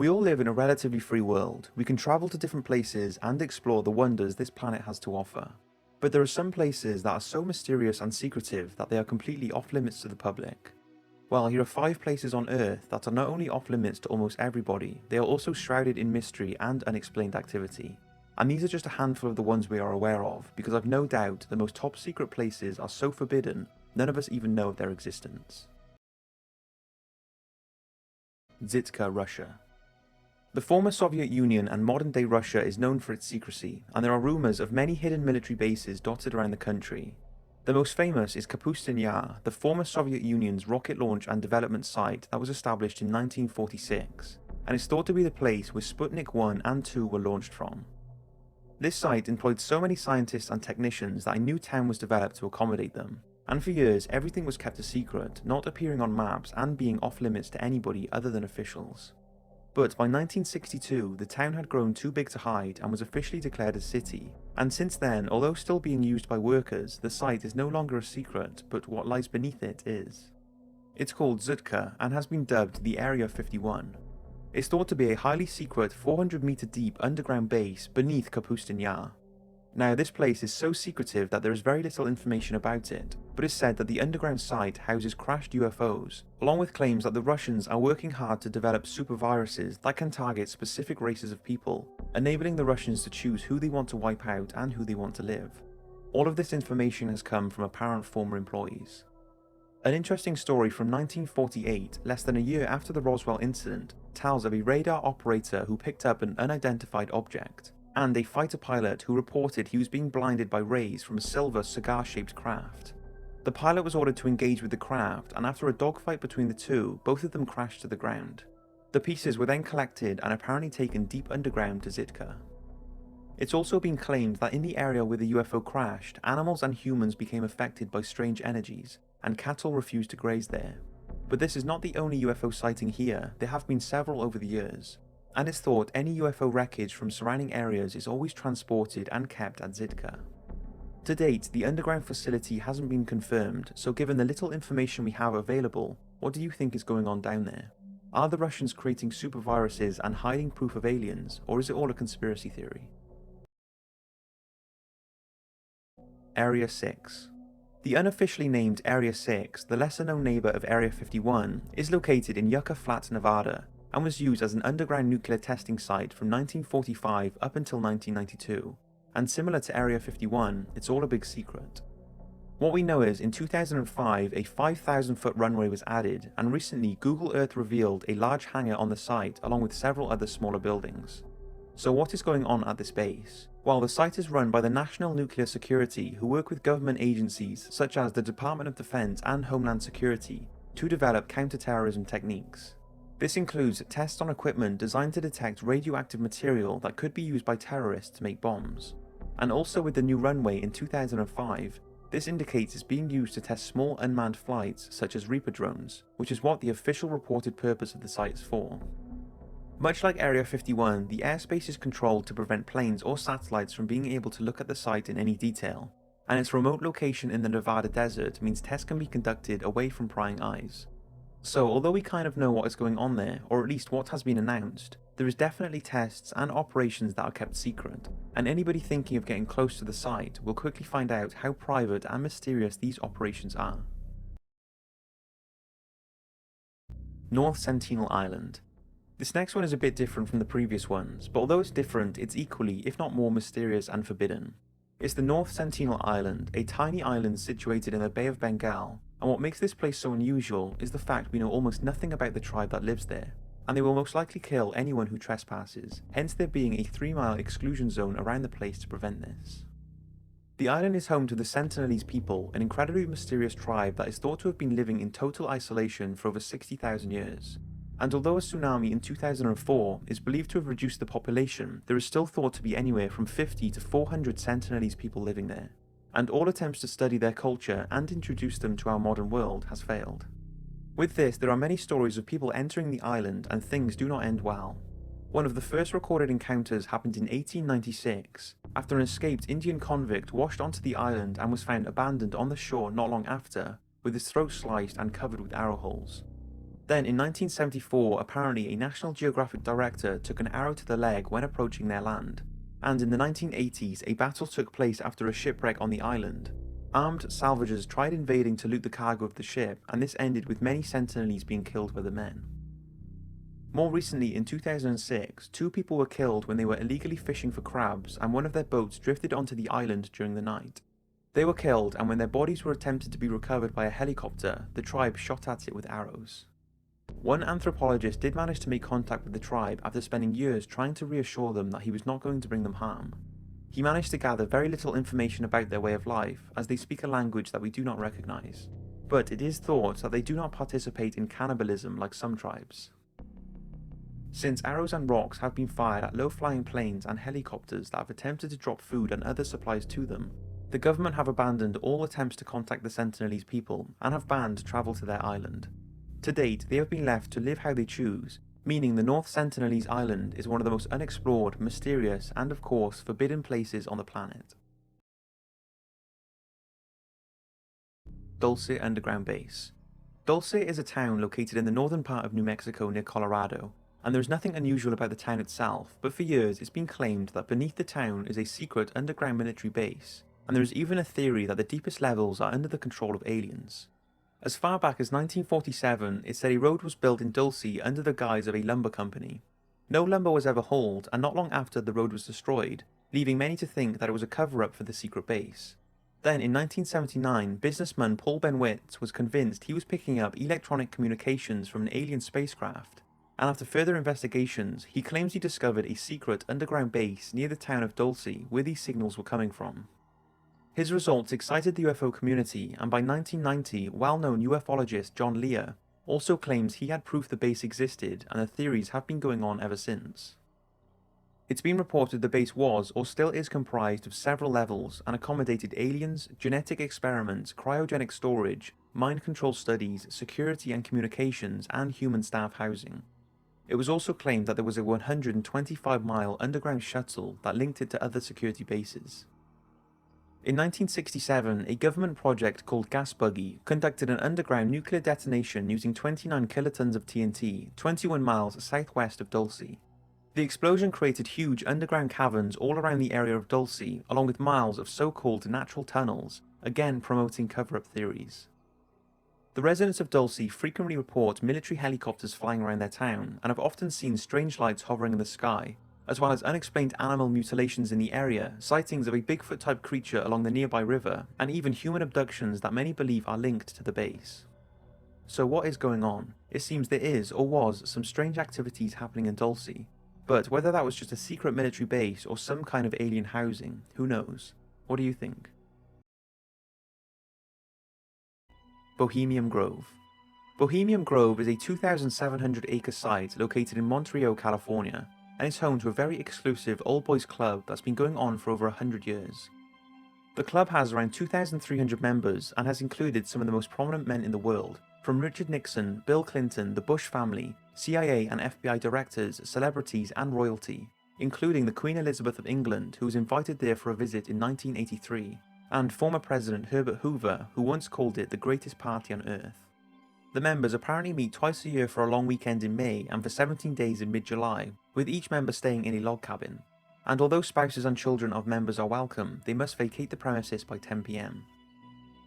We all live in a relatively free world. We can travel to different places and explore the wonders this planet has to offer. But there are some places that are so mysterious and secretive that they are completely off limits to the public. Well, here are 5 places on Earth that are not only off limits to almost everybody, they are also shrouded in mystery and unexplained activity. And these are just a handful of the ones we are aware of, because I've no doubt the most top secret places are so forbidden, none of us even know of their existence. Zitka, Russia. The former Soviet Union and modern-day Russia is known for its secrecy, and there are rumours of many hidden military bases dotted around the country. The most famous is Kapustin Yar, the former Soviet Union's rocket launch and development site that was established in 1946, and is thought to be the place where Sputnik 1 and 2 were launched from. This site employed so many scientists and technicians that a new town was developed to accommodate them, and for years everything was kept a secret, not appearing on maps and being off limits to anybody other than officials. But by 1962, the town had grown too big to hide and was officially declared a city, and since then, although still being used by workers, the site is no longer a secret, but what lies beneath it is. It's called Zitka and has been dubbed the Area 51. It's thought to be a highly secret 400-meter deep underground base beneath Kapustin Yar. Now, this place is so secretive that there is very little information about it, but it's said that the underground site houses crashed UFOs, along with claims that the Russians are working hard to develop super viruses that can target specific races of people, enabling the Russians to choose who they want to wipe out and who they want to live. All of this information has come from apparent former employees. An interesting story from 1948, less than a year after the Roswell incident, tells of a radar operator who picked up an unidentified object, and a fighter pilot who reported he was being blinded by rays from a silver cigar-shaped craft. The pilot was ordered to engage with the craft, and after a dogfight between the two, both of them crashed to the ground. The pieces were then collected and apparently taken deep underground to Zitka. It's also been claimed that in the area where the UFO crashed, animals and humans became affected by strange energies, and cattle refused to graze there. But this is not the only UFO sighting here, there have been several over the years, and it's thought any UFO wreckage from surrounding areas is always transported and kept at Zitka. To date, the underground facility hasn't been confirmed, so given the little information we have available, what do you think is going on down there? Are the Russians creating super viruses and hiding proof of aliens, or is it all a conspiracy theory? Area 6. The unofficially named Area 6, the lesser-known neighbour of Area 51, is located in Yucca Flats, Nevada, and was used as an underground nuclear testing site from 1945 up until 1992, and similar to Area 51, it's all a big secret. What we know is, in 2005, a 5,000-foot runway was added, and recently Google Earth revealed a large hangar on the site along with several other smaller buildings. So what is going on at this base? Well, the site is run by the National Nuclear Security, who work with government agencies such as the Department of Defense and Homeland Security to develop counter-terrorism techniques. This includes tests on equipment designed to detect radioactive material that could be used by terrorists to make bombs. And also with the new runway in 2005, this indicates it's being used to test small unmanned flights such as Reaper drones, which is what the official reported purpose of the site is for. Much like Area 51, the airspace is controlled to prevent planes or satellites from being able to look at the site in any detail, and its remote location in the Nevada desert means tests can be conducted away from prying eyes. So although we kind of know what is going on there, or at least what has been announced, there is definitely tests and operations that are kept secret, and anybody thinking of getting close to the site will quickly find out how private and mysterious these operations are. North Sentinel Island. This next one is a bit different from the previous ones, but although it's different, it's equally, if not more, mysterious and forbidden. It's the North Sentinel Island, a tiny island situated in the Bay of Bengal, and what makes this place so unusual is the fact we know almost nothing about the tribe that lives there, and they will most likely kill anyone who trespasses, hence there being a 3-mile exclusion zone around the place to prevent this. The island is home to the Sentinelese people, an incredibly mysterious tribe that is thought to have been living in total isolation for over 60,000 years. And although a tsunami in 2004 is believed to have reduced the population, there is still thought to be anywhere from 50 to 400 Sentinelese people living there, and all attempts to study their culture and introduce them to our modern world has failed. With this, there are many stories of people entering the island and things do not end well. One of the first recorded encounters happened in 1896, after an escaped Indian convict washed onto the island and was found abandoned on the shore not long after, with his throat sliced and covered with arrow holes. Then in 1974, apparently a National Geographic director took an arrow to the leg when approaching their land, and in the 1980s a battle took place after a shipwreck on the island. Armed salvagers tried invading to loot the cargo of the ship, and this ended with many Sentinelese being killed by the men. More recently, in 2006, 2 people were killed when they were illegally fishing for crabs and one of their boats drifted onto the island during the night. They were killed, and when their bodies were attempted to be recovered by a helicopter, the tribe shot at it with arrows. One anthropologist did manage to make contact with the tribe after spending years trying to reassure them that he was not going to bring them harm. He managed to gather very little information about their way of life, as they speak a language that we do not recognize. But it is thought that they do not participate in cannibalism like some tribes. Since arrows and rocks have been fired at low-flying planes and helicopters that have attempted to drop food and other supplies to them, the government have abandoned all attempts to contact the Sentinelese people and have banned travel to their island. To date, they have been left to live how they choose, meaning the North Sentinelese Island is one of the most unexplored, mysterious, and of course forbidden places on the planet. Dulce Underground Base. Dulce is a town located in the northern part of New Mexico near Colorado, and there's nothing unusual about the town itself, but for years it's been claimed that beneath the town is a secret underground military base, and there is even a theory that the deepest levels are under the control of aliens. As far back as 1947, it said a road was built in Dulce under the guise of a lumber company. No lumber was ever hauled, and not long after the road was destroyed, leaving many to think that it was a cover-up for the secret base. Then in 1979, businessman Paul Benwitz was convinced he was picking up electronic communications from an alien spacecraft, and after further investigations, he claims he discovered a secret underground base near the town of Dulce where these signals were coming from. His results excited the UFO community, and by 1990, well-known ufologist John Lear also claims he had proof the base existed, and the theories have been going on ever since. It's been reported the base was or still is comprised of several levels and accommodated aliens, genetic experiments, cryogenic storage, mind control studies, security and communications, and human staff housing. It was also claimed that there was a 125-mile underground shuttle that linked it to other security bases. In 1967, a government project called Gas Buggy conducted an underground nuclear detonation using 29 kilotons of TNT, 21 miles southwest of Dulce. The explosion created huge underground caverns all around the area of Dulce, along with miles of so-called natural tunnels, again promoting cover-up theories. The residents of Dulce frequently report military helicopters flying around their town, and have often seen strange lights hovering in the sky, as well as unexplained animal mutilations in the area, sightings of a Bigfoot-type creature along the nearby river, and even human abductions that many believe are linked to the base. So what is going on? It seems there is, or was, some strange activities happening in Dulce, but whether that was just a secret military base or some kind of alien housing, who knows? What do you think? Bohemian Grove. Bohemian Grove is a 2,700-acre site located in Monterey, California, and is home to a very exclusive all-boys club that's been going on for over 100 years. The club has around 2,300 members and has included some of the most prominent men in the world, from Richard Nixon, Bill Clinton, the Bush family, CIA and FBI directors, celebrities and royalty, including the Queen Elizabeth of England, who was invited there for a visit in 1983, and former President Herbert Hoover, who once called it the greatest party on earth. The members apparently meet twice a year for a long weekend in May and for 17 days in mid-July, with each member staying in a log cabin. And although spouses and children of members are welcome, they must vacate the premises by 10 PM.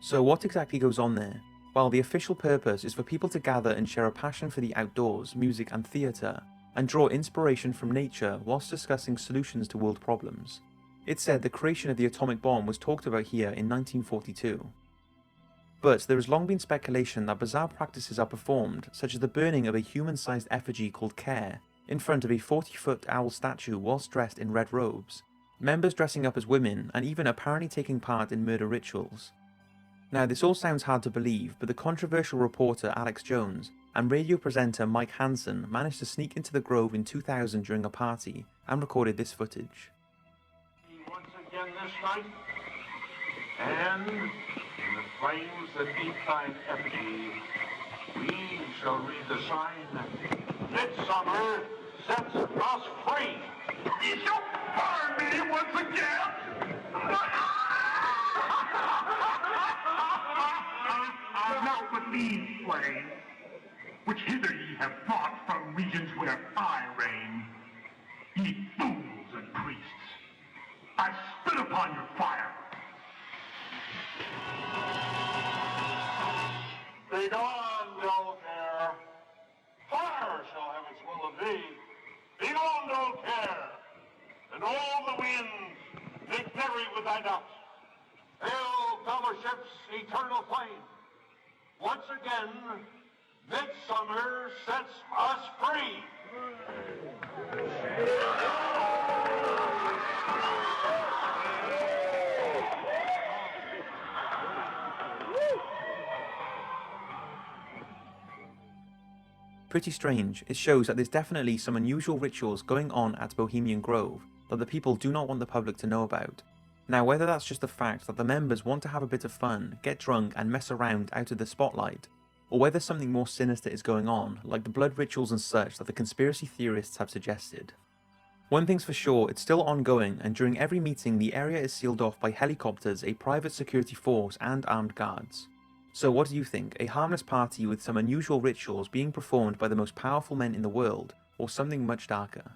So what exactly goes on there? Well, the official purpose is for people to gather and share a passion for the outdoors, music and theatre, and draw inspiration from nature whilst discussing solutions to world problems. It's said the creation of the atomic bomb was talked about here in 1942. But there has long been speculation that bizarre practices are performed, such as the burning of a human-sized effigy called Care in front of a 40-foot owl statue whilst dressed in red robes, members dressing up as women, and even apparently taking part in murder rituals. Now this all sounds hard to believe, but the controversial reporter Alex Jones and radio presenter Mike Hansen managed to sneak into the Grove in 2000 during a party and recorded this footage. Once again this night, and in the flames that eat thine effigy, we shall read the sign, Midsummer sets us free. You shall burn me once again. Not with these flames. which hither ye have brought from regions where I reign. Ye fools and priests, I spit upon your fire. Begone, Dolcare. Fire shall have its will of thee. Begone, Dolcare, and all the winds make merry with thy dust. Hail, fellowship's eternal flame. Once again, midsummer sets us free. Pretty strange, it shows that there's definitely some unusual rituals going on at Bohemian Grove that the people do not want the public to know about. Now, whether that's just the fact that the members want to have a bit of fun, get drunk and mess around out of the spotlight, or whether something more sinister is going on, like the blood rituals and such that the conspiracy theorists have suggested. One thing's for sure, it's still ongoing, and during every meeting the area is sealed off by helicopters, a private security force and armed guards. So what do you think? A harmless party with some unusual rituals being performed by the most powerful men in the world, or something much darker?